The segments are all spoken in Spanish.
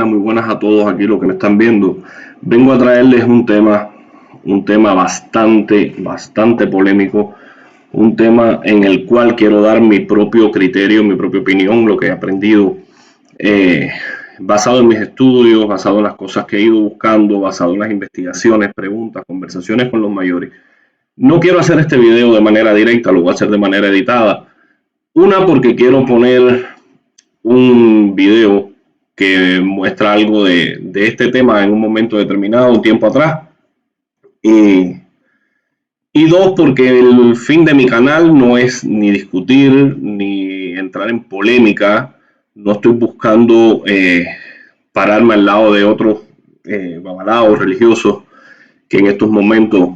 muy buenas a todos aquí los que me están viendo. Vengo a traerles un tema bastante polémico, un tema en el cual quiero dar mi propio criterio, mi propia opinión, lo que he aprendido, basado en mis estudios, basado en las cosas que he ido buscando, basado en las investigaciones, preguntas, conversaciones con los mayores. No quiero hacer este video de manera directa, lo voy a hacer de manera editada. Una, porque quiero poner un video que muestra algo de este tema en un momento determinado, un tiempo atrás. Y dos, porque el fin de mi canal no es ni discutir ni entrar en polémica. No estoy buscando pararme al lado de otros babalaos religiosos que en estos momentos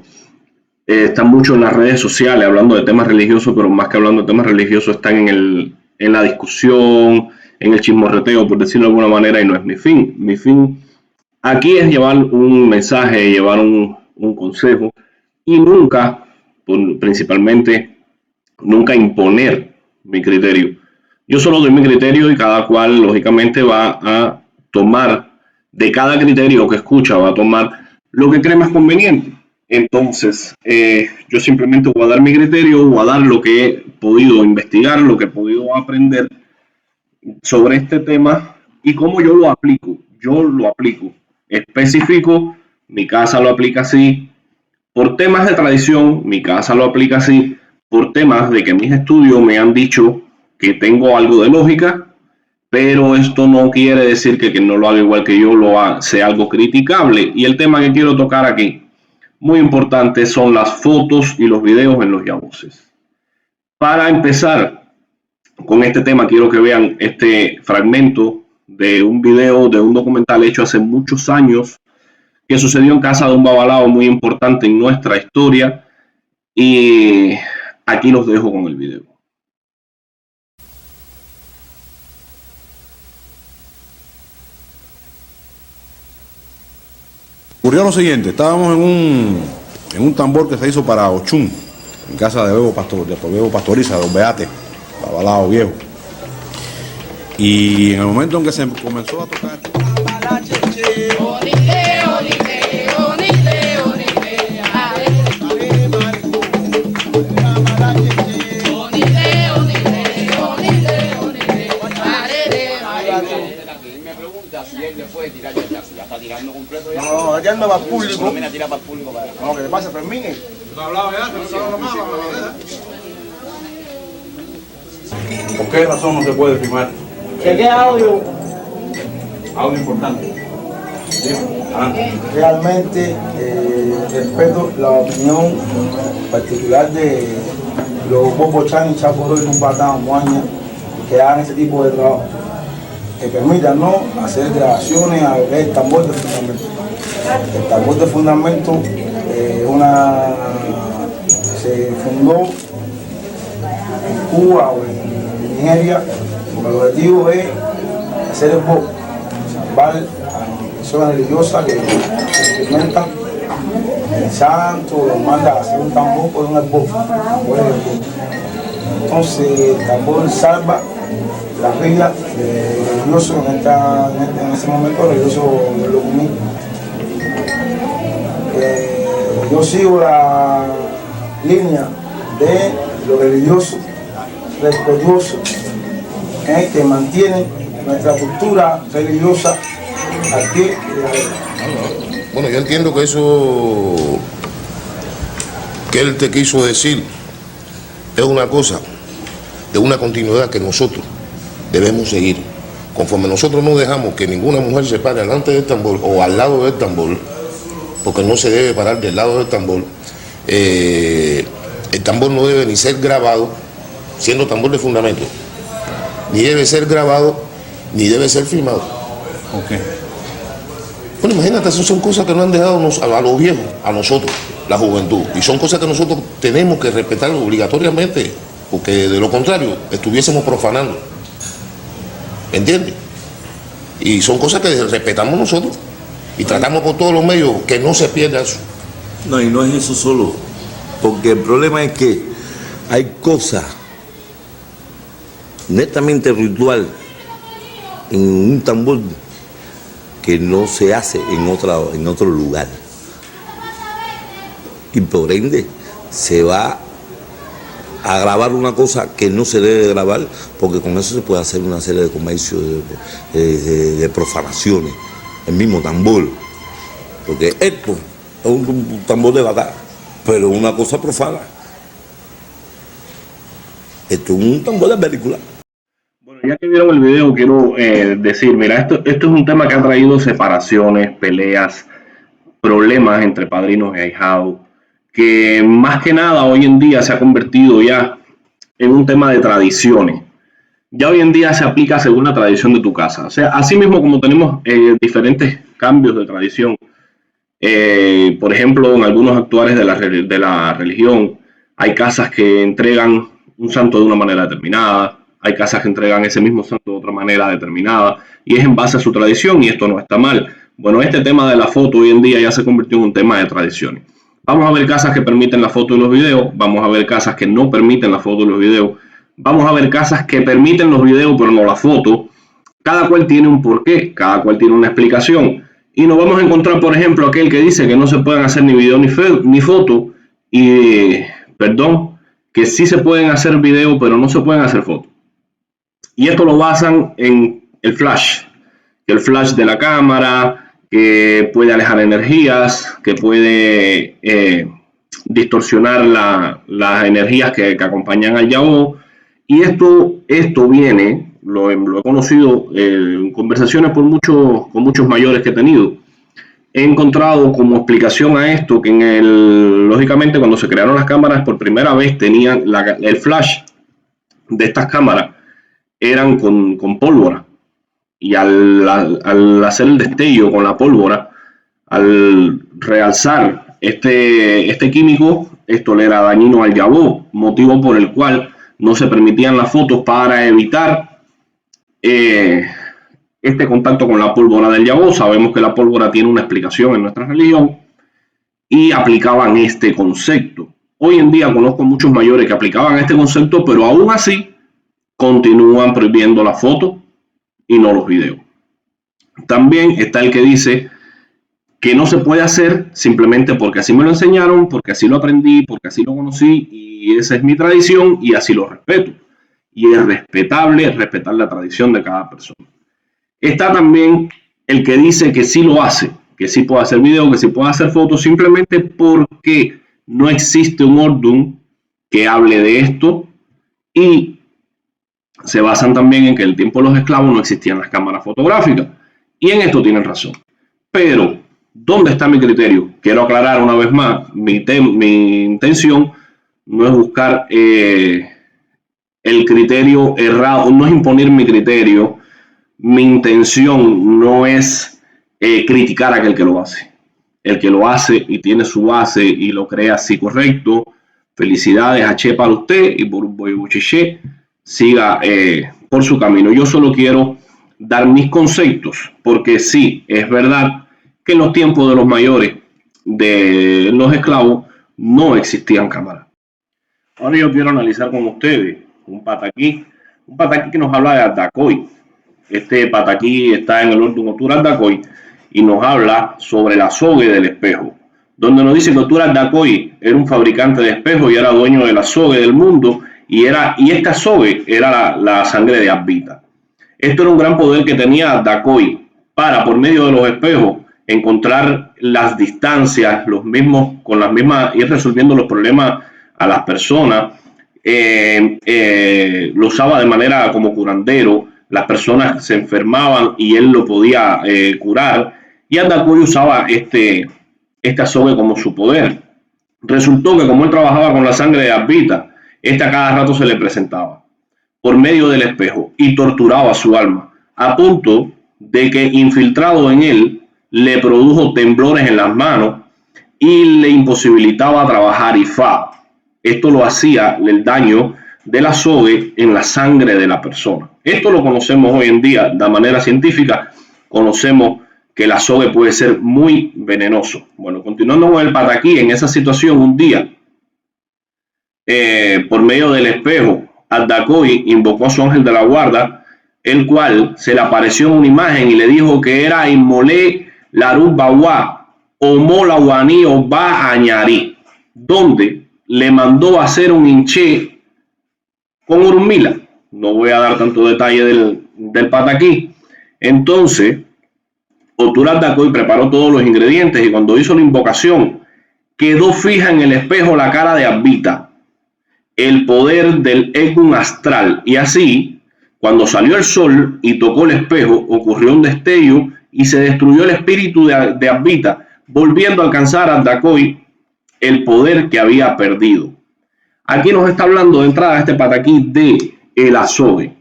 están mucho en las redes sociales hablando de temas religiosos, pero más que hablando de temas religiosos están en la discusión, en el chismorreteo, por decirlo de alguna manera, y no es mi fin. Mi fin aquí es llevar un mensaje, llevar un consejo y nunca, principalmente, nunca imponer mi criterio. Yo solo doy mi criterio y cada cual, lógicamente, va a tomar de cada criterio que escucha, va a tomar lo que cree más conveniente. Entonces, yo simplemente voy a dar mi criterio, voy a dar lo que he podido investigar, lo que he podido aprender sobre este tema y cómo yo lo aplico. Yo lo aplico específico, mi casa lo aplica así. Por temas de tradición, mi casa lo aplica así. Por temas de que mis estudios me han dicho que tengo algo de lógica, pero esto no quiere decir que no lo haga igual que yo lo haga, sea algo criticable. Y el tema que quiero tocar aquí, muy importante, son las fotos y los videos en los yabuses. Para empezar con este tema, quiero que vean este fragmento de un video, de un documental hecho hace muchos años, que sucedió en casa de un babalao muy importante en nuestra historia. Y aquí los dejo con el video. Ocurrió lo siguiente, estábamos en un tambor que se hizo para Ochún, en casa de Bebo Pastoriza, de Don Beate, babalao viejo. Y en el momento en que se comenzó a tocar... Si él le puede tirar ya está tirando completo ya. No, ya no va al público. No, mira, tira para el público para No, que le pasa, termine. ¿Tú hablabas ya? ¿Por qué razón no se puede filmar? ¿Qué audio? Audio importante. ¿Sí? Realmente respeto la opinión particular de los Bobo Chan y Chapo y Cumpatán, Moaña, que hagan ese tipo de trabajo. Que permitan no hacer grabaciones a lo que es el tambor de fundamento. El tambor de fundamento se fundó en Cuba o en Nigeria, porque el objetivo es hacer el pop, salvar a personas religiosas que experimentan el santo, los manda a hacer un tambor por un pop. Entonces el tambor salva la vida religioso en ese momento religioso de lo común. Yo sigo la línea de lo religioso, respetuoso, que mantiene nuestra cultura religiosa aquí. Bueno, yo entiendo que eso que él te quiso decir es una cosa de una continuidad que nosotros debemos seguir. Conforme nosotros no dejamos que ninguna mujer se pare delante del tambor o al lado del tambor, porque no se debe parar del lado del tambor, el tambor no debe ni ser grabado, siendo tambor de fundamento, ni debe ser grabado, ni debe ser filmado. Okay. Bueno, imagínate, esas son cosas que nos han dejado a los viejos, a nosotros, la juventud, y son cosas que nosotros tenemos que respetar obligatoriamente, porque de lo contrario estuviésemos profanando. ¿Entiendes? Y son cosas que respetamos nosotros y tratamos por todos los medios que no se pierda eso. No, y no es eso solo, porque el problema es que hay cosas netamente ritual en un tambor que no se hace en otro lugar. Y por ende se va a grabar una cosa que no se debe grabar, porque con eso se puede hacer una serie de comercios, de profanaciones. El mismo tambor, porque esto es un tambor de batalla, pero una cosa profana. Esto es un tambor de película. Bueno, ya que vieron el video, quiero decir, mira, esto es un tema que ha traído separaciones, peleas, problemas entre padrinos y ahijados, que más que nada hoy en día se ha convertido ya en un tema de tradiciones. Ya hoy en día se aplica según la tradición de tu casa. O sea, así mismo como tenemos diferentes cambios de tradición, por ejemplo, en algunos actuares de la religión, hay casas que entregan un santo de una manera determinada, hay casas que entregan ese mismo santo de otra manera determinada, y es en base a su tradición, y esto no está mal. Bueno, este tema de la foto hoy en día ya se convirtió en un tema de tradiciones. Vamos a ver casas que permiten la foto y los videos, vamos a ver casas que no permiten la foto y los videos, vamos a ver casas que permiten los videos pero no la foto. Cada cual tiene un porqué, cada cual tiene una explicación. Y nos vamos a encontrar, por ejemplo, aquel que dice que no se pueden hacer ni video ni foto, y perdón, que sí se pueden hacer video pero no se pueden hacer fotos. Y esto lo basan en el flash de la cámara, que puede alejar energías, que puede distorsionar las energías que acompañan al Yahoo. Y esto viene, lo he conocido en conversaciones con muchos mayores que he tenido. He encontrado como explicación a esto que lógicamente cuando se crearon las cámaras por primera vez tenían el flash de estas cámaras eran con pólvora. Y al hacer el destello con la pólvora, al realzar este químico, esto le era dañino al Yahoo, motivo por el cual no se permitían las fotos para evitar este contacto con la pólvora del Yahoo. Sabemos que la pólvora tiene una explicación en nuestra religión y aplicaban este concepto. Hoy en día conozco muchos mayores que aplicaban este concepto, pero aún así continúan prohibiendo la foto y no los videos. También está el que dice que no se puede hacer simplemente porque así me lo enseñaron, porque así lo aprendí, porque así lo conocí y esa es mi tradición y así lo respeto. Y es respetable respetar la tradición de cada persona. Está también el que dice que sí lo hace, que sí puede hacer video, que sí puede hacer fotos, simplemente porque no existe un orden que hable de esto, y se basan también en que en el tiempo de los esclavos no existían las cámaras fotográficas. Y en esto tienen razón. Pero, ¿dónde está mi criterio? Quiero aclarar una vez más, mi intención no es buscar el criterio errado, no es imponer mi criterio. Mi intención no es criticar a aquel que lo hace. El que lo hace y tiene su base y lo crea así correcto, felicidades a Che para usted y por un boibuchiche. Siga por su camino. Yo solo quiero dar mis conceptos, porque sí, es verdad que en los tiempos de los mayores, de los esclavos, no existían cámaras. Ahora yo quiero analizar con ustedes un pataquí que nos habla de Ardacoy. Este pataquí está en el orden Otur Ardacoy y nos habla sobre la sogue del espejo, donde nos dice que Otur Ardacoy era un fabricante de espejos y era dueño de la sogue del mundo. Y esta sogue era la sangre de Abita. Esto era un gran poder que tenía Ardacoy para, por medio de los espejos, encontrar las distancias, ir resolviendo los problemas a las personas. Lo usaba de manera como curandero. Las personas se enfermaban y él lo podía curar. Y Ardacoy usaba esta sogue como su poder. Resultó que como él trabajaba con la sangre de Abita, a cada rato se le presentaba por medio del espejo y torturaba su alma, a punto de que infiltrado en él le produjo temblores en las manos y le imposibilitaba trabajar ifá. Esto lo hacía el daño de la sogue en la sangre de la persona. Esto lo conocemos hoy en día de manera científica. Conocemos que la sogue puede ser muy venenoso. Bueno, continuando con el pataquí, en esa situación un día, por medio del espejo, Ardacoy invocó a su ángel de la guarda el cual se le apareció en una imagen y le dijo que era Inmolé Larú Bawa o Mola Guaní o Ba Añarí, donde le mandó a hacer un hinché con Urmila. No voy a dar tanto detalle del pataquí. Entonces, Oturat Dacoy preparó todos los ingredientes y cuando hizo la invocación, quedó fija en el espejo la cara de Abita, el poder del Egun astral, y así, cuando salió el sol y tocó el espejo, ocurrió un destello y se destruyó el espíritu de Abita, volviendo a alcanzar a Dacoy el poder que había perdido. Aquí nos está hablando de entrada este pataquí de el azogue.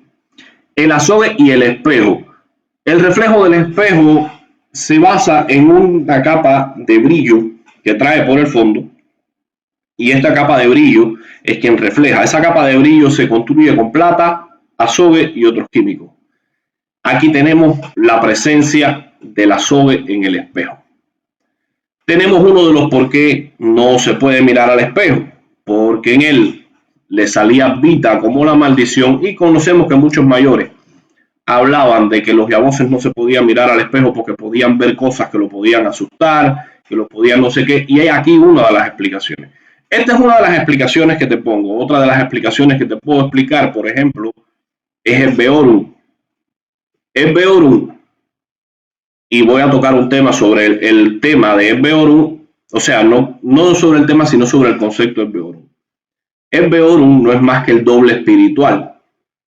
El azogue y el espejo. El reflejo del espejo se basa en una capa de brillo que trae por el fondo, y esta capa de brillo es quien refleja. Esa capa de brillo se construye con plata, azogue y otros químicos. Aquí tenemos la presencia del azogue en el espejo. Tenemos uno de los por qué no se puede mirar al espejo, porque en él le salía Vita como la maldición, y conocemos que muchos mayores hablaban de que los yaboces no se podían mirar al espejo porque podían ver cosas que lo podían asustar, que lo podían no sé qué, y hay aquí una de las explicaciones. Esta es una de las explicaciones que te pongo. Otra de las explicaciones que te puedo explicar, por ejemplo, es el Beorum. El Beorum, y voy a tocar un tema sobre el tema de el Beorum, o sea, no sobre el tema, sino sobre el concepto del Beorum. El Beorum no es más que el doble espiritual.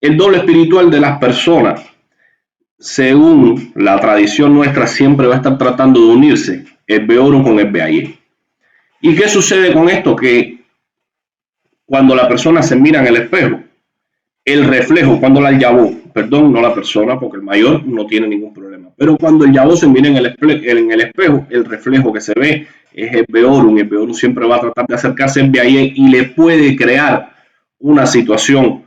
El doble espiritual de las personas, según la tradición nuestra, siempre va a estar tratando de unirse el Beorum con el Beayé. ¿Y qué sucede con esto? Que cuando la persona se mira en el espejo, el reflejo, cuando la yabó, perdón, no la persona, porque el mayor no tiene ningún problema, pero cuando el yabó se mira en el espejo, el reflejo que se ve es el Beorum. El Beorum siempre va a tratar de acercarse al Beayé y le puede crear una situación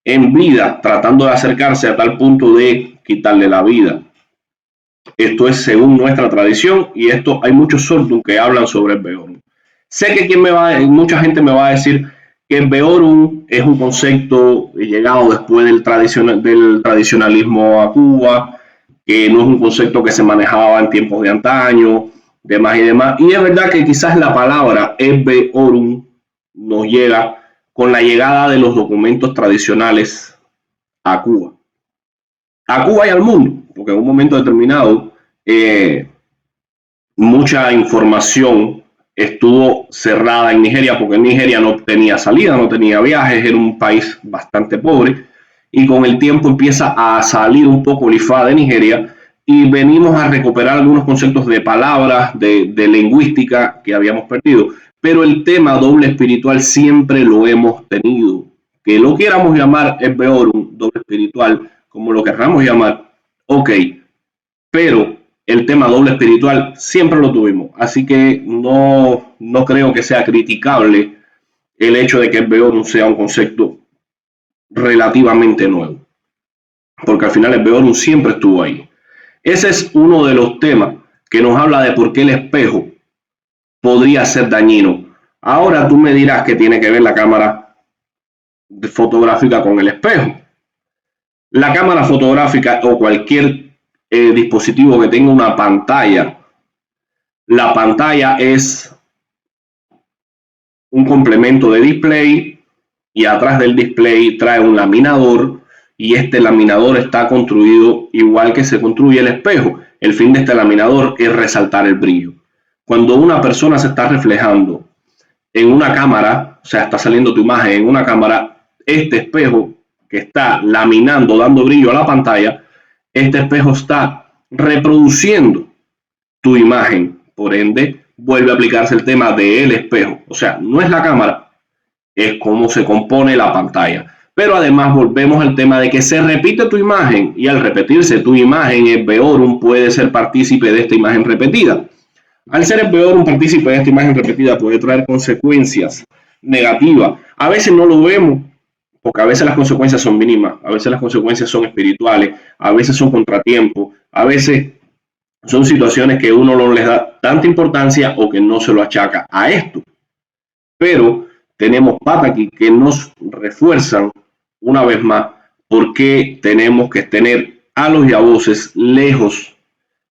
en vida, tratando de acercarse a tal punto de quitarle la vida. Esto es según nuestra tradición, y esto hay muchos sortum que hablan sobre el Beorum. Sé que mucha gente me va a decir que el Beorum es un concepto llegado después del tradicionalismo a Cuba, que no es un concepto que se manejaba en tiempos de antaño, demás y demás. Y es verdad que quizás la palabra el Beorum nos llega con la llegada de los documentos tradicionales a Cuba y al mundo, porque en un momento determinado mucha información estuvo cerrada en Nigeria, porque Nigeria no tenía salida, no tenía viajes, era un país bastante pobre, y con el tiempo empieza a salir un poco el IFA de Nigeria, y venimos a recuperar algunos conceptos de palabras, de lingüística que habíamos perdido. Pero el tema doble espiritual siempre lo hemos tenido. Que lo quieramos llamar el Beorum, doble espiritual, como lo querramos llamar, ok. Pero el tema doble espiritual siempre lo tuvimos. Así que no creo que sea criticable el hecho de que el Beorum sea un concepto relativamente nuevo. Porque al final el Beorum siempre estuvo ahí. Ese es uno de los temas que nos habla de por qué el espejo podría ser dañino. Ahora tú me dirás que tiene que ver la cámara fotográfica con el espejo. La cámara fotográfica o cualquier dispositivo que tenga una pantalla, la pantalla es un complemento de display, y atrás del display trae un laminador, y este laminador está construido igual que se construye el espejo. El fin de este laminador es resaltar el brillo. Cuando una persona se está reflejando en una cámara, o sea, está saliendo tu imagen en una cámara, este espejo que está laminando, dando brillo a la pantalla, este espejo está reproduciendo tu imagen. Por ende, vuelve a aplicarse el tema del espejo. O sea, no es la cámara, es cómo se compone la pantalla. Pero además volvemos al tema de que se repite tu imagen, y al repetirse tu imagen, el Beorum puede ser partícipe de esta imagen repetida. Al ser el Beorum partícipe de esta imagen repetida, puede traer consecuencias negativas. A veces no lo vemos, porque a veces las consecuencias son mínimas, a veces las consecuencias son espirituales, a veces son contratiempos, a veces son situaciones que uno no les da tanta importancia o que no se lo achaca a esto. Pero tenemos pataquí que nos refuerzan una vez más por qué tenemos que tener a los yabuses lejos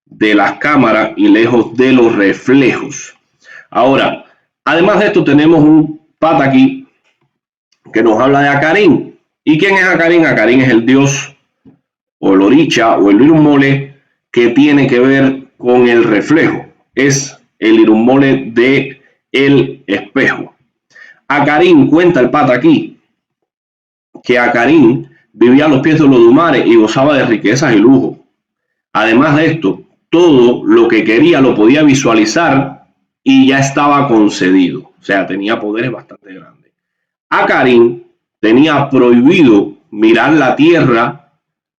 de las cámaras y lejos de los reflejos. Ahora, además de esto, tenemos un pata aquí que nos habla de Acarín. ¿Y quién es Acarín? Acarín es el dios o el oricha o el Irunmole que tiene que ver con el reflejo. Es el Irunmole de el espejo. Acarín, cuenta el pata aquí, que Acarín vivía a los pies de los Dumares y gozaba de riquezas y lujo. Además de esto, todo lo que quería lo podía visualizar y ya estaba concedido. O sea, tenía poderes bastante grandes. Acarín tenía prohibido mirar la tierra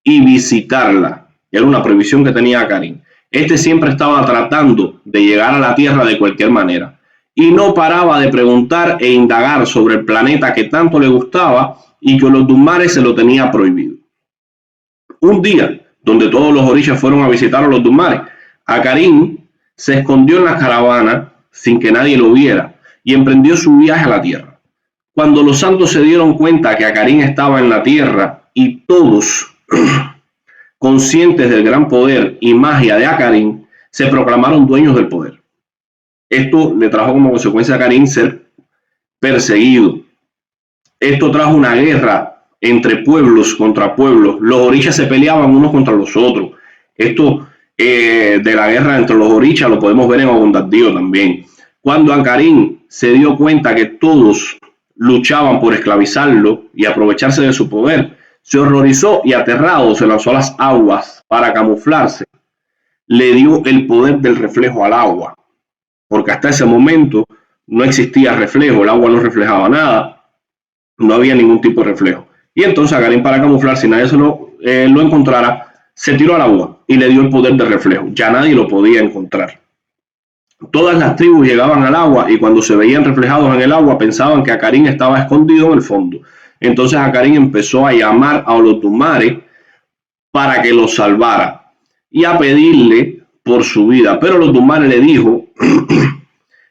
y visitarla. Era una prohibición que tenía Acarín. Este siempre estaba tratando de llegar a la tierra de cualquier manera y no paraba de preguntar e indagar sobre el planeta que tanto le gustaba y que los Dumares se lo tenía prohibido. Un día, donde todos los orishas fueron a visitar a los Dumares, Acarín se escondió en la caravana sin que nadie lo viera y emprendió su viaje a la tierra. Cuando los santos se dieron cuenta que Acarín estaba en la tierra y todos conscientes del gran poder y magia de Acarín, se proclamaron dueños del poder. Esto le trajo como consecuencia a Acarín ser perseguido. Esto trajo una guerra entre pueblos contra pueblos. Los orishas se peleaban unos contra los otros. Esto de la guerra entre los orishas lo podemos ver en Ogondaddio también. Cuando Acarín se dio cuenta que todos luchaban por esclavizarlo y aprovecharse de su poder, se horrorizó y aterrado se lanzó a las aguas para camuflarse. Le dio el poder del reflejo al agua, porque hasta ese momento no existía reflejo, el agua no reflejaba nada, no había ningún tipo de reflejo. Y entonces Acarín, para camuflar, si nadie lo encontrara, se tiró al agua y le dio el poder de reflejo. Ya nadie lo podía encontrar. Todas las tribus llegaban al agua y cuando se veían reflejados en el agua pensaban que Acarín estaba escondido en el fondo. Entonces Acarín empezó a llamar a los Dumares para que los salvara y a pedirle por su vida. Pero los Dumares le dijo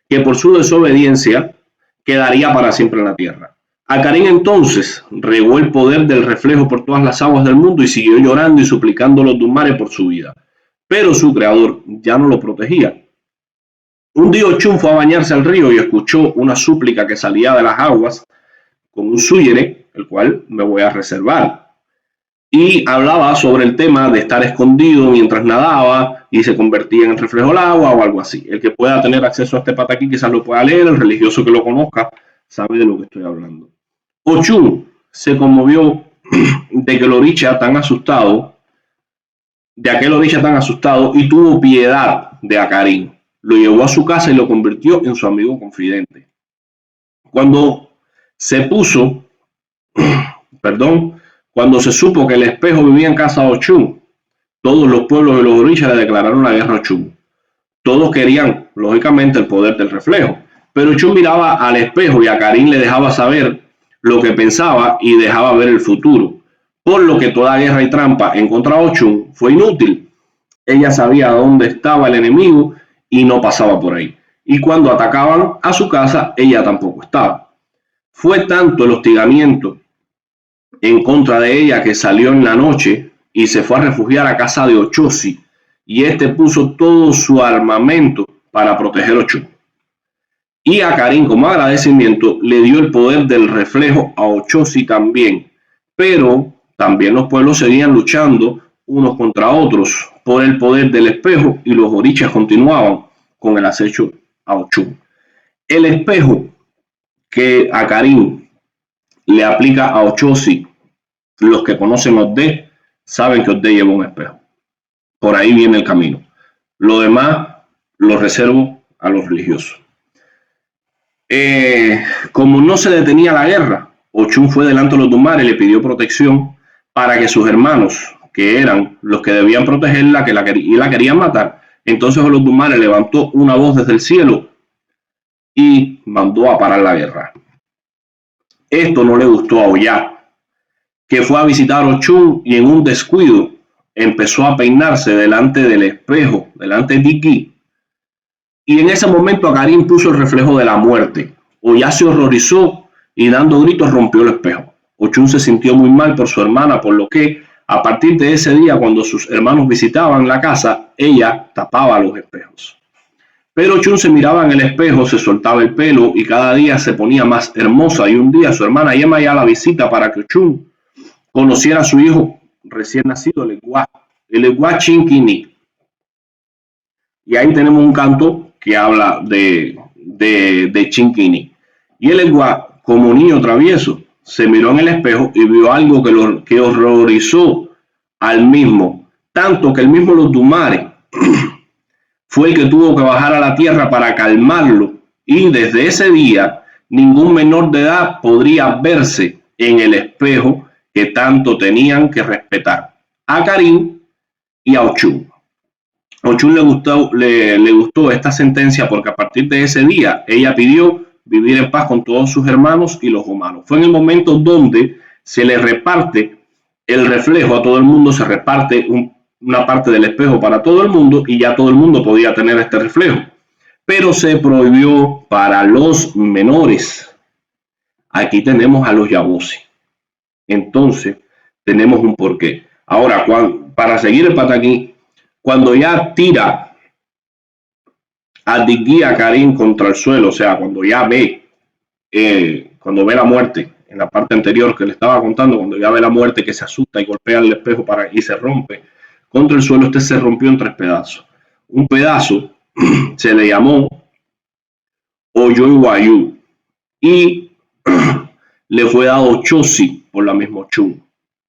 que por su desobediencia quedaría para siempre en la tierra. Acarín entonces regó el poder del reflejo por todas las aguas del mundo y siguió llorando y suplicando a los Dumares por su vida. Pero su creador ya no lo protegía. Un día Ochun fue a bañarse al río y escuchó una súplica que salía de las aguas con un suyere, el cual me voy a reservar. Y hablaba sobre el tema de estar escondido mientras nadaba y se convertía en el reflejo del agua o algo así. El que pueda tener acceso a este pataquí quizás lo pueda leer, el religioso que lo conozca sabe de lo que estoy hablando. Ochun se conmovió de que el oricha tan asustado, de aquel oricha tan asustado, y tuvo piedad de Acarín. Lo llevó a su casa y lo convirtió en su amigo confidente. Cuando se supo que el espejo vivía en casa de Ochun, todos los pueblos de los orishas le declararon la guerra a Ochun. Todos querían, lógicamente, el poder del reflejo, pero Ochun miraba al espejo y Acarín le dejaba saber lo que pensaba y dejaba ver el futuro, por lo que toda guerra y trampa en contra de Ochun fue inútil. Ella sabía dónde estaba el enemigo y no pasaba por ahí. Y cuando atacaban a su casa, ella tampoco estaba. Fue tanto el hostigamiento en contra de ella que salió en la noche y se fue a refugiar a casa de Ochosi, y este puso todo su armamento para proteger a Ochun. Y Acarín, como agradecimiento, le dio el poder del reflejo a Ochosi también, pero también los pueblos seguían luchando unos contra otros por el poder del espejo y los orichas continuaban con el acecho a Ochun. El espejo que Acarín le aplica a Ochosi, los que conocen Odé saben que Odé lleva un espejo. Por ahí viene el camino. Lo demás lo reservo a los religiosos. Como no se detenía la guerra, Ochun fue delante de los Dumares y le pidió protección para que sus hermanos, que eran los que debían protegerla, la querían matar. Entonces los Dumares levantó una voz desde el cielo y mandó a parar la guerra. Esto no le gustó a Oya, que fue a visitar a Ochun y en un descuido empezó a peinarse delante del espejo, delante de Diki. Y en ese momento Acarín puso el reflejo de la muerte. Oya se horrorizó y dando gritos rompió el espejo. Ochun se sintió muy mal por su hermana, por lo que a partir de ese día, cuando sus hermanos visitaban la casa, ella tapaba los espejos. Pero Ochun se miraba en el espejo, se soltaba el pelo y cada día se ponía más hermosa. Y un día su hermana llama ya a la visita para que Ochun conociera a su hijo recién nacido, el Egua Chinkini. Y ahí tenemos un canto que habla de Chinkini. Y el Egua, como niño travieso, se miró en el espejo y vio algo que horrorizó al mismo, tanto que el mismo Lotumare fue el que tuvo que bajar a la tierra para calmarlo, y desde ese día ningún menor de edad podría verse en el espejo que tanto tenían que respetar a Karim y a Ochun. Ochun le gustó esta sentencia porque a partir de ese día ella pidió vivir en paz con todos sus hermanos y los humanos. Fue en el momento donde se le reparte el reflejo a todo el mundo, se reparte una parte del espejo para todo el mundo y ya todo el mundo podía tener este reflejo. Pero se prohibió para los menores. Aquí tenemos a los Yabosi. Entonces, tenemos un porqué. Ahora, para seguir el pataquí, cuando ya tira a Digui a Karim contra el suelo, o sea, cuando ya ve, cuando ve la muerte, en la parte anterior que le estaba contando, cuando ya ve la muerte que se asusta y golpea el espejo y se rompe contra el suelo, este se rompió en 3 pedazos. Un pedazo se le llamó Oyoiwayu y le fue dado Chosi por la misma Ochun,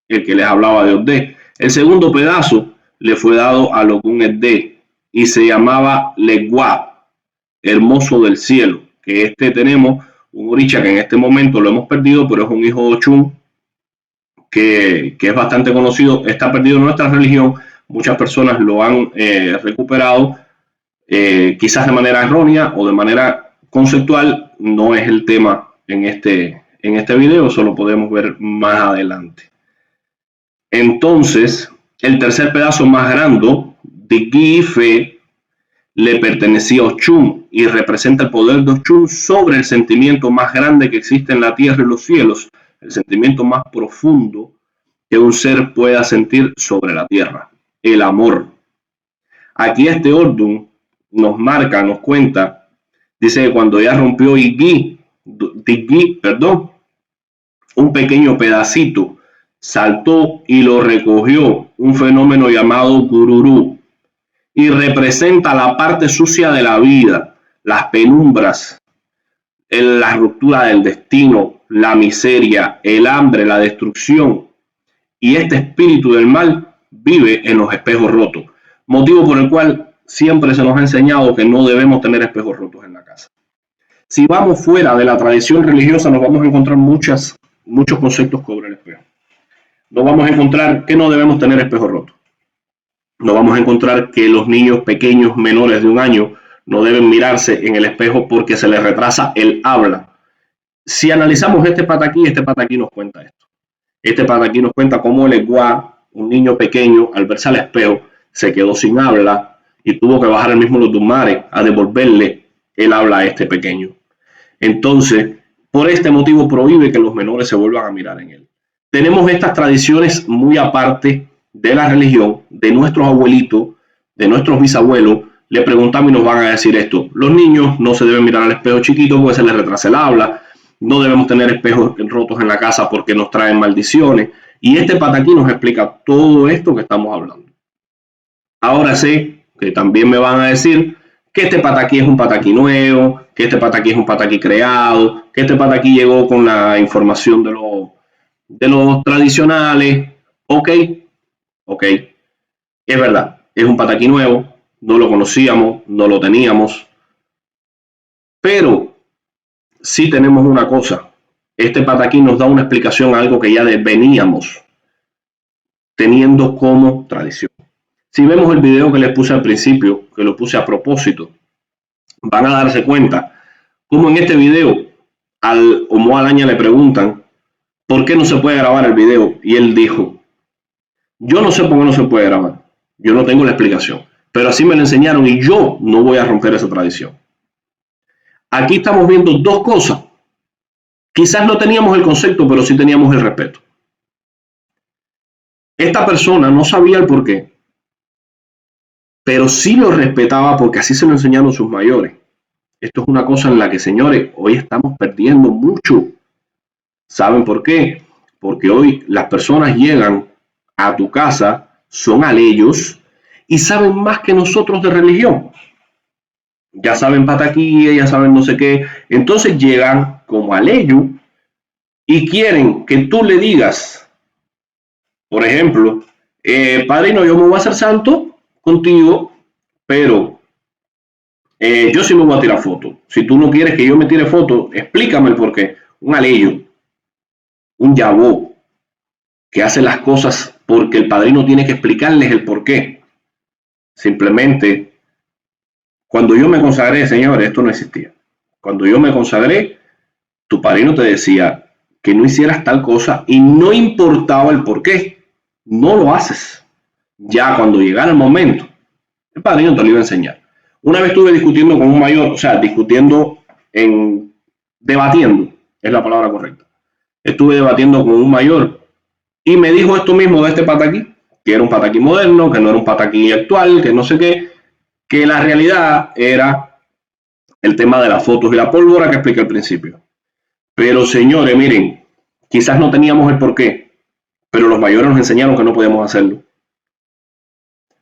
el que les hablaba de Odé. El segundo pedazo le fue dado a Logun Edé y se llamaba Legua, hermoso del cielo, que tenemos un Orisha que en este momento lo hemos perdido, pero es un hijo de Ochun que es bastante conocido. Está perdido en nuestra religión, muchas personas lo han recuperado, quizás de manera errónea o de manera conceptual. No es el tema en este video, eso lo podemos ver más adelante. Entonces, el tercer pedazo más grande, Digui Fe, le pertenecía a Ochun y representa el poder de Ochun sobre el sentimiento más grande que existe en la tierra y los cielos, el sentimiento más profundo que un ser pueda sentir sobre la tierra, el amor. Aquí este Ordun nos marca, nos cuenta, dice que cuando ya rompió Digui, un pequeño pedacito saltó y lo recogió, un fenómeno llamado Gururu, y representa la parte sucia de la vida, las penumbras, la ruptura del destino, la miseria, el hambre, la destrucción. Y este espíritu del mal vive en los espejos rotos, motivo por el cual siempre se nos ha enseñado que no debemos tener espejos rotos en la casa. Si vamos fuera de la tradición religiosa, nos vamos a encontrar muchos conceptos sobre el espejo. Nos vamos a encontrar que no debemos tener espejos rotos. Nos vamos a encontrar que los niños pequeños menores de 1 año no deben mirarse en el espejo porque se les retrasa el habla. Si analizamos este pataquí nos cuenta esto. Este pataquí nos cuenta cómo el Egua, un niño pequeño, al verse al espejo, se quedó sin habla y tuvo que bajar el mismo Lotumare a devolverle el habla a este pequeño. Entonces, por este motivo prohíbe que los menores se vuelvan a mirar en él. Tenemos estas tradiciones muy aparte de la religión, de nuestros abuelitos, de nuestros bisabuelos. Le preguntamos y nos van a decir esto: los niños no se deben mirar al espejo chiquito porque se les retrasa el habla, no debemos tener espejos rotos en la casa porque nos traen maldiciones. Y este pataquí nos explica todo esto que estamos hablando. Ahora sé que también me van a decir que este pataquí es un pataquí nuevo, que este pataquí es un pataquí creado, que este pataquí llegó con la información de los tradicionales. Ok, es verdad, es un pataquí nuevo, no lo conocíamos, no lo teníamos, pero sí tenemos una cosa: este pataquí nos da una explicación a algo que ya veníamos teniendo como tradición. Si vemos el video que les puse al principio, que lo puse a propósito, van a darse cuenta cómo en este video al Omo Alaña le preguntan ¿por qué no se puede grabar el video? Y él dijo: yo no sé por qué no se puede grabar, yo no tengo la explicación, pero así me lo enseñaron y yo no voy a romper esa tradición. Aquí estamos viendo 2 cosas Quizás no teníamos el concepto, pero sí teníamos el respeto. Esta persona no sabía el porqué, pero sí lo respetaba porque así se lo enseñaron sus mayores. Esto es una cosa en la que, señores, hoy estamos perdiendo mucho. ¿Saben por qué? Porque hoy las personas llegan a tu casa, son aleyos y saben más que nosotros de religión. Ya saben pataquilla, ya saben no sé qué. Entonces llegan como aleyo y quieren que tú le digas, por ejemplo, padrino, yo me voy a hacer santo contigo, pero yo sí me voy a tirar fotos. Si tú no quieres que yo me tire fotos, explícame el porqué. Un aleyo, un yabó, que hace las cosas porque el padrino tiene que explicarles el porqué. Simplemente, cuando yo me consagré, señores, esto no existía. Cuando yo me consagré, tu padrino te decía que no hicieras tal cosa y no importaba el porqué. No lo haces. Ya cuando llegara el momento, el padrino te lo iba a enseñar. Una vez estuve discutiendo con un mayor, o sea, debatiendo, es la palabra correcta. Estuve debatiendo con un mayor y me dijo esto mismo de este pataquí, que era un pataquí moderno, que no era un pataquí actual, que no sé qué, que la realidad era el tema de las fotos y la pólvora que expliqué al principio. Pero señores, miren, quizás no teníamos el porqué, pero los mayores nos enseñaron que no podíamos hacerlo.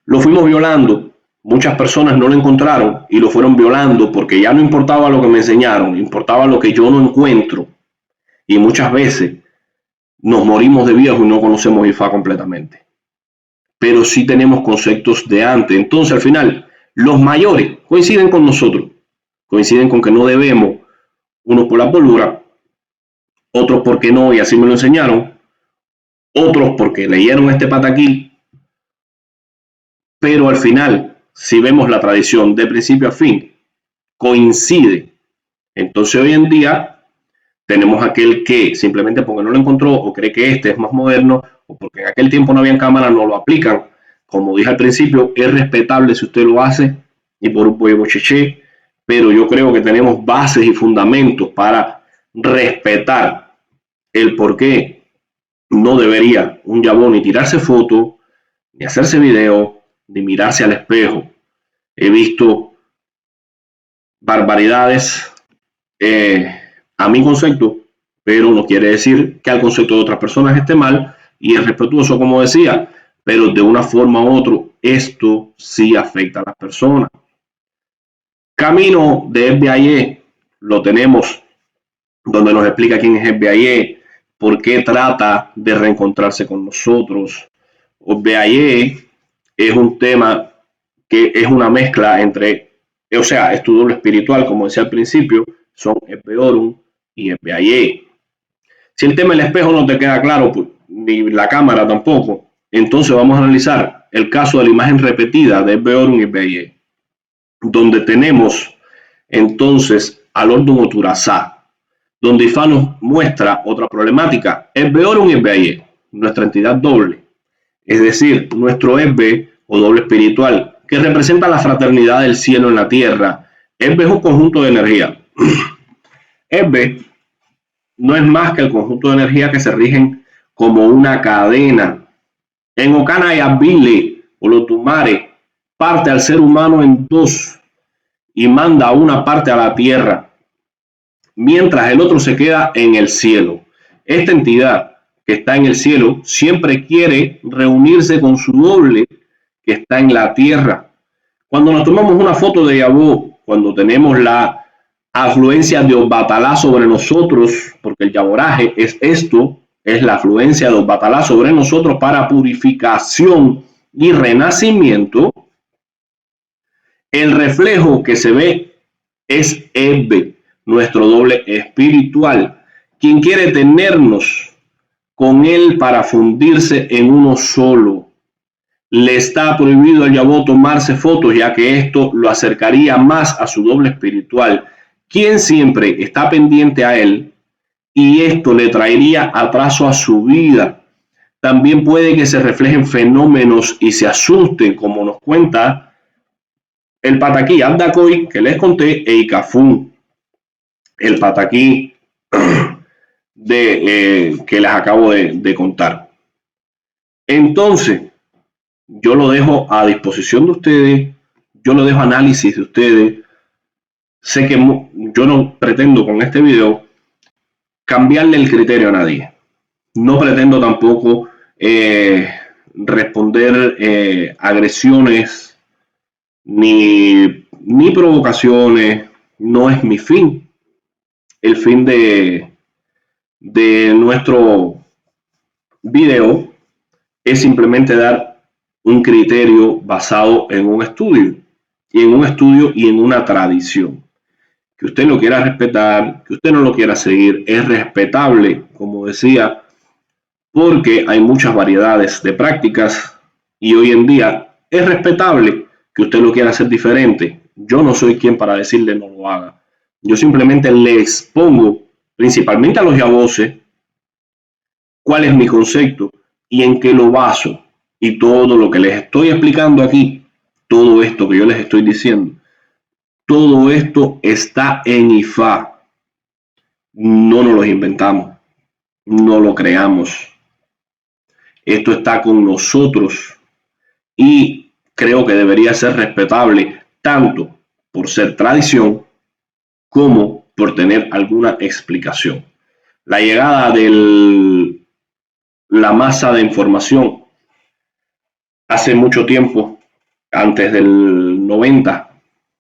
Lo fuimos violando, muchas personas no lo encontraron y lo fueron violando porque ya no importaba lo que me enseñaron, importaba lo que yo no encuentro. Y muchas veces nos morimos de viejo y no conocemos Ifá completamente. Pero sí tenemos conceptos de antes. Entonces, al final, los mayores coinciden con nosotros. Coinciden con que no debemos, unos por la pólvora, otros porque no, y así me lo enseñaron, otros porque leyeron este pataquí. Pero al final, si vemos la tradición de principio a fin, coincide. Entonces, hoy en día, tenemos aquel que simplemente porque no lo encontró o cree que este es más moderno o porque en aquel tiempo no había cámara, no lo aplican. Como dije al principio, es respetable si usted lo hace y por un huevo cheche, pero yo creo que tenemos bases y fundamentos para respetar el por qué no debería un yabón ni tirarse foto, ni hacerse video, ni mirarse al espejo. He visto barbaridades a mi concepto, pero no quiere decir que al concepto de otras personas esté mal y es respetuoso, como decía, pero de una forma u otra, esto sí afecta a las personas. Camino de FBI lo tenemos, donde nos explica quién es FBI, por qué trata de reencontrarse con nosotros. FBI es un tema que es una mezcla entre, o sea, es tu doble espiritual, como decía al principio, son Esbeorum y FBI. Si el tema del espejo no te queda claro, ni la cámara tampoco, entonces vamos a analizar el caso de la imagen repetida de Esbeorum y FBI, donde tenemos entonces al Ordum Oturazá, donde Ifá nos muestra otra problemática, Esbeorum y FBI, nuestra entidad doble, es decir, nuestro Esbe o doble espiritual, que representa la fraternidad del cielo en la tierra. Esbe es un conjunto de energía. Esbe no es más que el conjunto de energía que se rigen como una cadena. En Ocana y Abile o Lotumare parte al ser humano en dos y manda una parte a la tierra, mientras el otro se queda en el cielo. Esta entidad que está en el cielo siempre quiere reunirse con su doble que está en la tierra. Cuando nos tomamos una foto de Yabó, cuando tenemos la afluencia de Obatalá sobre nosotros, porque el yaboraje es esto, es la afluencia de Obatalá sobre nosotros para purificación y renacimiento, el reflejo que se ve es Esbe, nuestro doble espiritual, quien quiere tenernos con él para fundirse en uno solo. Le está prohibido al Yabó tomarse fotos, ya que esto lo acercaría más a su doble espiritual, quien siempre está pendiente a él, y esto le traería atraso a su vida. También puede que se reflejen fenómenos y se asusten, como nos cuenta el pataquí Abdacoy, que les conté, e Icafún. El pataquí que les acabo de contar. Entonces, yo lo dejo a disposición de ustedes, yo lo dejo a análisis de ustedes. Sé que yo no pretendo con este video cambiarle el criterio a nadie. No pretendo tampoco responder agresiones ni provocaciones. No es mi fin. El fin de nuestro video es simplemente dar un criterio basado en un estudio y en una tradición. Que usted lo quiera respetar, que usted no lo quiera seguir, es respetable, como decía, porque hay muchas variedades de prácticas y hoy en día es respetable que usted lo quiera hacer diferente. Yo no soy quien para decirle no lo haga. Yo simplemente le expongo, principalmente a los yaboses, cuál es mi concepto y en qué lo baso. Y todo lo que les estoy explicando aquí, todo esto que yo les estoy diciendo, todo esto está en IFA. No nos lo inventamos, no lo creamos. Esto está con nosotros y creo que debería ser respetable tanto por ser tradición como por tener alguna explicación. La llegada de la masa de información hace mucho tiempo, antes del 90,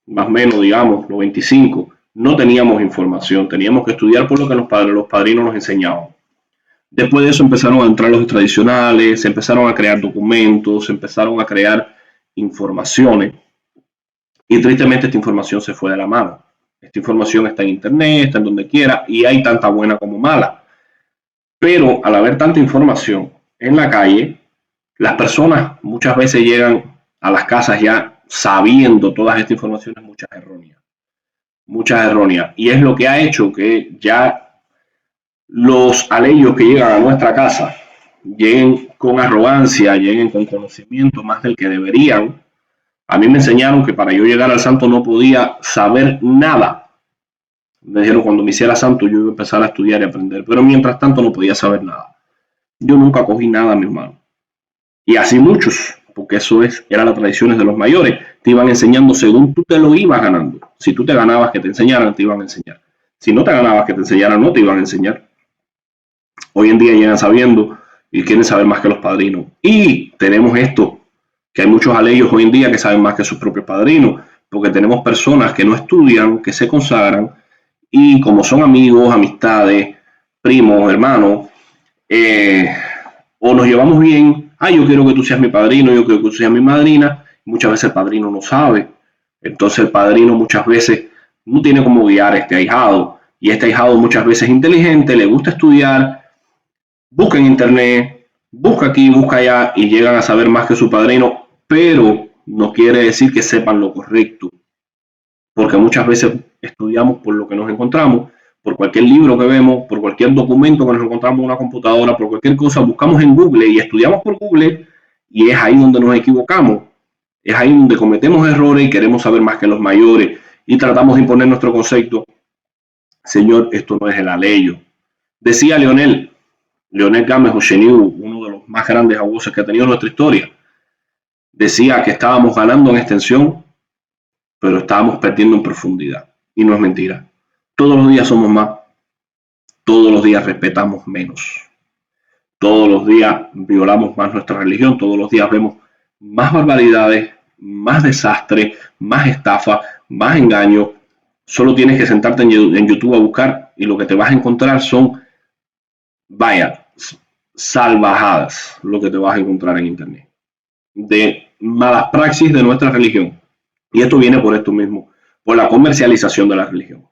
más o menos, digamos, 95, no teníamos información, teníamos que estudiar por lo que los padrinos nos enseñaban. Después de eso empezaron a entrar los tradicionales, se empezaron a crear documentos, se empezaron a crear informaciones y tristemente esta información se fue de la mano. Esta información está en internet, está en donde quiera y hay tanta buena como mala. Pero al haber tanta información en la calle, las personas muchas veces llegan a las casas ya sabiendo todas estas informaciones, muchas erróneas. Y es lo que ha hecho que ya los aleyos que llegan a nuestra casa lleguen con arrogancia, lleguen con conocimiento más del que deberían. A mí me enseñaron que para yo llegar al santo no podía saber nada. Me dijeron cuando me hiciera santo yo iba a empezar a estudiar y aprender, pero mientras tanto no podía saber nada. Yo nunca cogí nada, mi hermano. Y así muchos, porque eso eran las tradiciones de los mayores. Te iban enseñando según tú te lo ibas ganando. Si tú te ganabas que te enseñaran, te iban a enseñar. Si no te ganabas que te enseñaran, no te iban a enseñar. Hoy en día llegan sabiendo y quieren saber más que los padrinos. Y tenemos esto, que hay muchos aleyos hoy en día que saben más que sus propios padrinos, porque tenemos personas que no estudian, que se consagran, y como son amigos, amistades, primos, hermanos, o nos llevamos bien, yo quiero que tú seas mi padrino, yo quiero que tú seas mi madrina, muchas veces el padrino no sabe, entonces el padrino muchas veces no tiene cómo guiar a este ahijado, y este ahijado muchas veces es inteligente, le gusta estudiar, busca en internet, busca aquí, busca allá y llegan a saber más que su padrino, pero no quiere decir que sepan lo correcto, porque muchas veces estudiamos por lo que nos encontramos, por cualquier libro que vemos, por cualquier documento que nos encontramos en una computadora, por cualquier cosa, buscamos en Google y estudiamos por Google y es ahí donde nos equivocamos, es ahí donde cometemos errores y queremos saber más que los mayores y tratamos de imponer nuestro concepto. Señor, esto no es el aleyo. Decía Leonel Gámez Ocheniu, uno de los más grandes abusos que ha tenido nuestra historia, decía que estábamos ganando en extensión, pero estábamos perdiendo en profundidad. Y no es mentira. Todos los días somos más. Todos los días respetamos menos. Todos los días violamos más nuestra religión. Todos los días vemos más barbaridades, más desastre, más estafa, más engaño. Solo tienes que sentarte en YouTube a buscar y lo que te vas a encontrar son, salvajadas lo que te vas a encontrar en internet. De malas praxis de nuestra religión. Y esto viene por esto mismo, por la comercialización de la religión.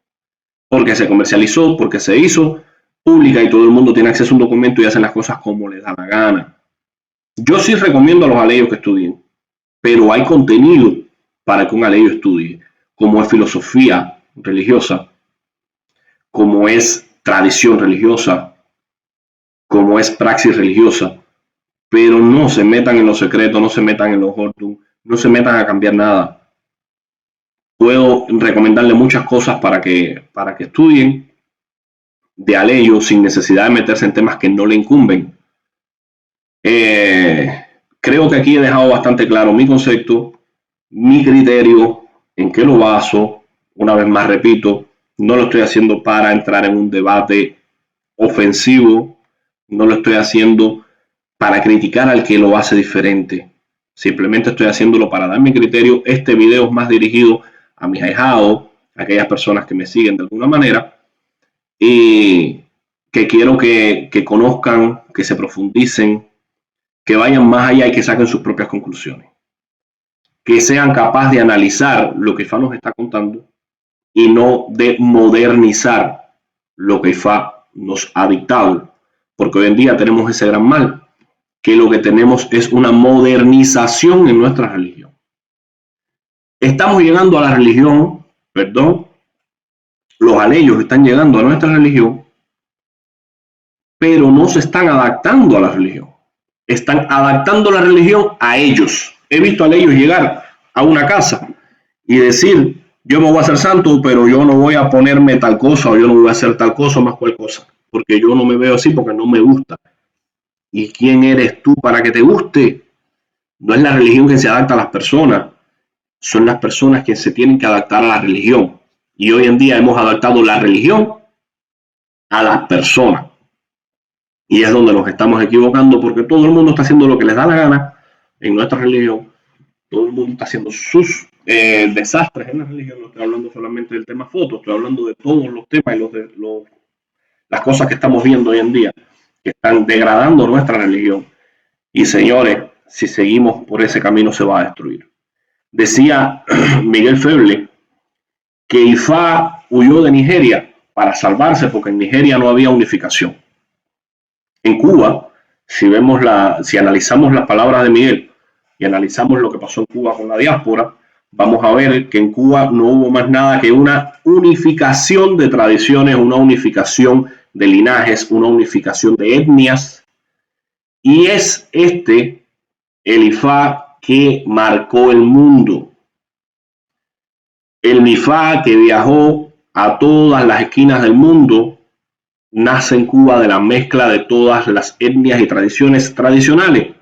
Porque se comercializó, porque se hizo pública y todo el mundo tiene acceso a un documento y hacen las cosas como les da la gana. Yo sí recomiendo a los aleyos que estudien, pero hay contenido para que un aleyo estudie, como es filosofía religiosa, como es tradición religiosa, como es praxis religiosa, pero no se metan en los secretos, no se metan en los hortum, no se metan a cambiar nada. Puedo recomendarle muchas cosas para que estudien. de Aleyo sin necesidad de meterse en temas que no le incumben. Creo que aquí he dejado bastante claro mi concepto, mi criterio, en qué lo baso. Una vez más repito, no lo estoy haciendo para entrar en un debate ofensivo, no lo estoy haciendo para criticar al que lo hace diferente. Simplemente estoy haciéndolo para dar mi criterio. Este video es más dirigido a mis ahijados, a aquellas personas que me siguen de alguna manera y que quiero que conozcan, que se profundicen, que vayan más allá y que saquen sus propias conclusiones. Que sean capaces de analizar lo que IFA nos está contando y no de modernizar lo que IFA nos ha dictado. Porque hoy en día tenemos ese gran mal, que lo que tenemos es una modernización en nuestra religión. Estamos llegando a la religión, los aleyos están llegando a nuestra religión, pero no se están adaptando a la religión. Están adaptando la religión a ellos. He visto a ellos llegar a una casa y decir, yo me voy a hacer santo, pero yo no voy a ponerme tal cosa, o yo no voy a hacer tal cosa, más cual cosa, porque yo no me veo así, porque no me gusta. ¿Y quién eres tú para que te guste? No es la religión que se adapta a las personas, son las personas que se tienen que adaptar a la religión. Y hoy en día hemos adaptado la religión a las personas. Y es donde nos estamos equivocando, porque todo el mundo está haciendo lo que les da la gana en nuestra religión. Todo el mundo está haciendo sus desastres en la religión. No estoy hablando solamente del tema fotos, estoy hablando de todos los temas y las cosas que estamos viendo hoy en día, que están degradando nuestra religión. Y señores, si seguimos por ese camino se va a destruir. Decía Miguel Feble que IFA huyó de Nigeria para salvarse porque en Nigeria no había unificación. En Cuba, si analizamos las palabras de Miguel y analizamos lo que pasó en Cuba con la diáspora, vamos a ver que en Cuba no hubo más nada que una unificación de tradiciones, una unificación de linajes, una unificación de etnias, y es el IFA que marcó el mundo. El IFA que viajó a todas las esquinas del mundo nace en Cuba de la mezcla de todas las etnias y tradiciones tradicionales.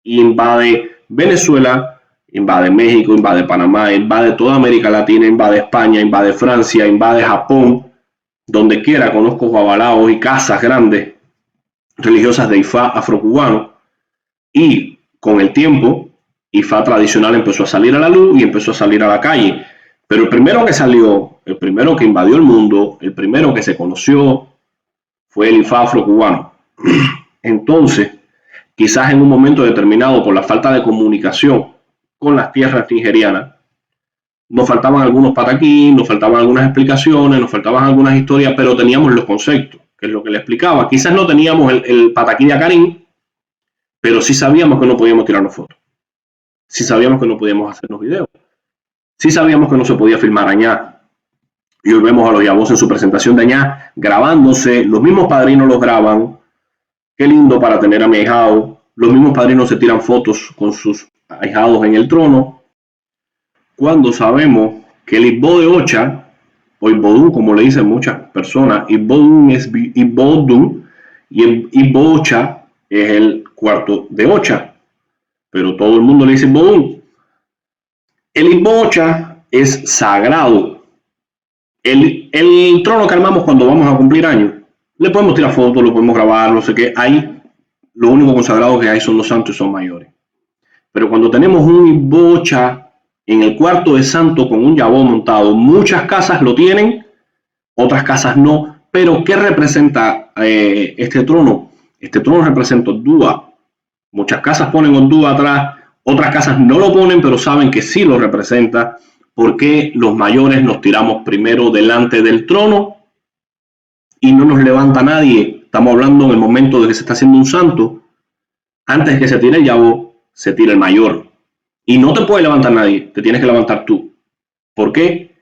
Y invade Venezuela, invade México, invade Panamá, invade toda América Latina, invade España, invade Francia, invade Japón. Donde quiera conozco guabalaos y casas grandes religiosas de IFA afrocubano. Y con el tiempo, IFA tradicional empezó a salir a la luz y empezó a salir a la calle. Pero el primero que salió, el primero que invadió el mundo, el primero que se conoció, fue el IFA afrocubano. Entonces, quizás en un momento determinado, por la falta de comunicación con las tierras nigerianas, nos faltaban algunos pataquí, nos faltaban algunas explicaciones, nos faltaban algunas historias, pero teníamos los conceptos, que es lo que le explicaba. Quizás no teníamos el pataquí de Acarín, pero sí sabíamos que no podíamos tirarnos fotos. Sí sabíamos que no podíamos hacernos videos. Sí sabíamos que no se podía filmar Añá. Y hoy vemos a los Yabos en su presentación de Añá grabándose. Los mismos padrinos los graban. Qué lindo para tener a mi ahijado. Los mismos padrinos se tiran fotos con sus ahijados en el trono. Cuando sabemos que el Igbo de Ocha, o Igbodun, como le dicen muchas personas, Igbodun es Igbodun y el Igbo Ocha es el cuarto de Ocha. Pero todo el mundo le dice Igbodun. El Igbo Ocha es sagrado. El trono que armamos cuando vamos a cumplir años, le podemos tirar fotos, lo podemos grabar, no sé qué. Ahí lo único consagrado que hay son los santos y son mayores. Pero cuando tenemos un Igbo Ocha en el cuarto de santo con un yabó montado, muchas casas lo tienen, otras casas no. Pero ¿qué representa este trono? Este trono representa Odúa. Muchas casas ponen Odúa atrás, otras casas no lo ponen, pero saben que sí lo representa, porque los mayores nos tiramos primero delante del trono y no nos levanta nadie. Estamos hablando en el momento de que se está haciendo un santo. Antes que se tire el yabó, se tira el mayor. Y no te puede levantar nadie, te tienes que levantar tú. ¿Por qué?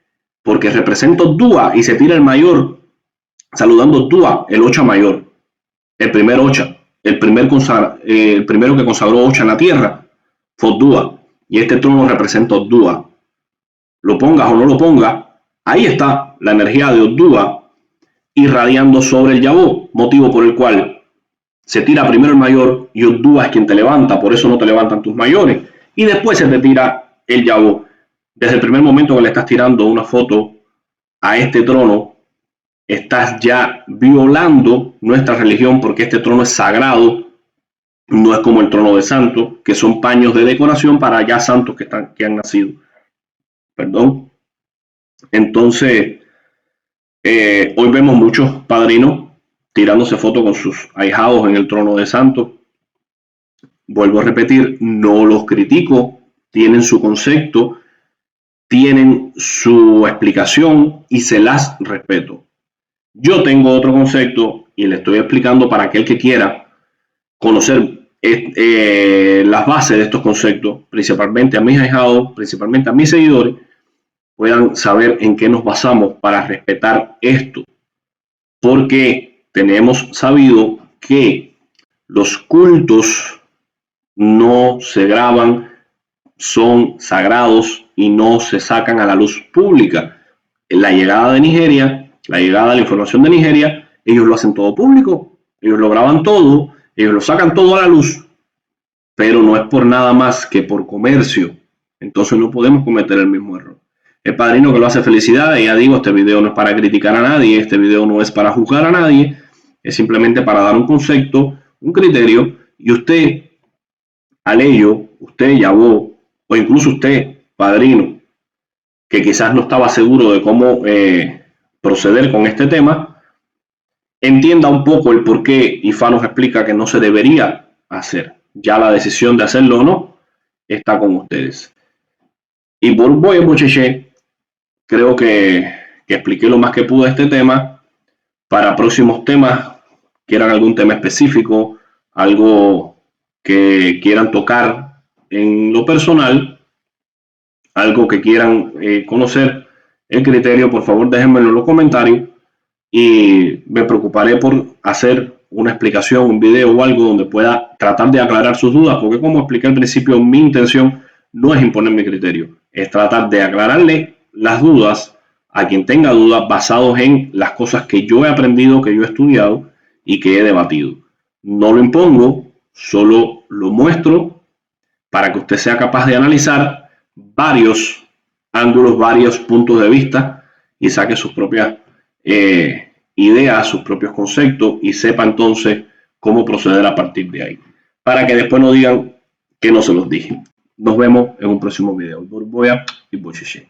Porque representa Odúa y se tira el mayor saludando Odúa, el Ocha mayor, el primer Ocha, el primero que consagró Ocha en la tierra fue Odúa. Y este trono representa Odúa. Lo pongas o no lo pongas, ahí está la energía de Odúa irradiando sobre el Yabó, motivo por el cual se tira primero el mayor y Oddua es quien te levanta, por eso no te levantan tus mayores, y después se te tira el Yabó. Desde el primer momento que le estás tirando una foto a este trono, estás ya violando nuestra religión, porque este trono es sagrado, no es como el trono de santos, que son paños de decoración para ya santos que han nacido. Perdón. Entonces, hoy vemos muchos padrinos tirándose fotos con sus ahijados en el trono de santos. Vuelvo a repetir, no los critico, tienen su concepto, tienen su explicación y se las respeto. Yo tengo otro concepto y le estoy explicando para aquel que quiera conocer las bases de estos conceptos, principalmente a mis ahijados, principalmente a mis seguidores, puedan saber en qué nos basamos para respetar esto. Porque tenemos sabido que los cultos no se graban, son sagrados y no se sacan a la luz pública. La llegada de Nigeria, la llegada de la información de Nigeria, ellos lo hacen todo público, ellos lo graban todo, ellos lo sacan todo a la luz, pero no es por nada más que por comercio. Entonces no podemos cometer el mismo error. El padrino que lo hace, felicidades. Ya digo, este video no es para criticar a nadie, este video no es para juzgar a nadie, es simplemente para dar un concepto, un criterio, y usted, al ello, usted, Yabó, o incluso usted, padrino, que quizás no estaba seguro de cómo proceder con este tema, entienda un poco el por qué Ifá nos explica que no se debería hacer. Ya la decisión de hacerlo o no está con ustedes. Y por voy muchaché, creo que expliqué lo más que pude de este tema. Para próximos temas, quieran algún tema específico, algo que quieran tocar en lo personal, algo que quieran conocer el criterio, por favor déjenmelo en los comentarios y me preocuparé por hacer una explicación, un video o algo donde pueda tratar de aclarar sus dudas, porque como expliqué al principio, mi intención no es imponer mi criterio, es tratar de aclararle las dudas a quien tenga dudas basados en las cosas que yo he aprendido, que yo he estudiado y que he debatido. No lo impongo, solo lo muestro para que usted sea capaz de analizar varios ángulos, varios puntos de vista y saque sus propias ideas, sus propios conceptos y sepa entonces cómo proceder a partir de ahí. Para que después no digan que no se los dije. Nos vemos en un próximo video. Borboya y Bochiche.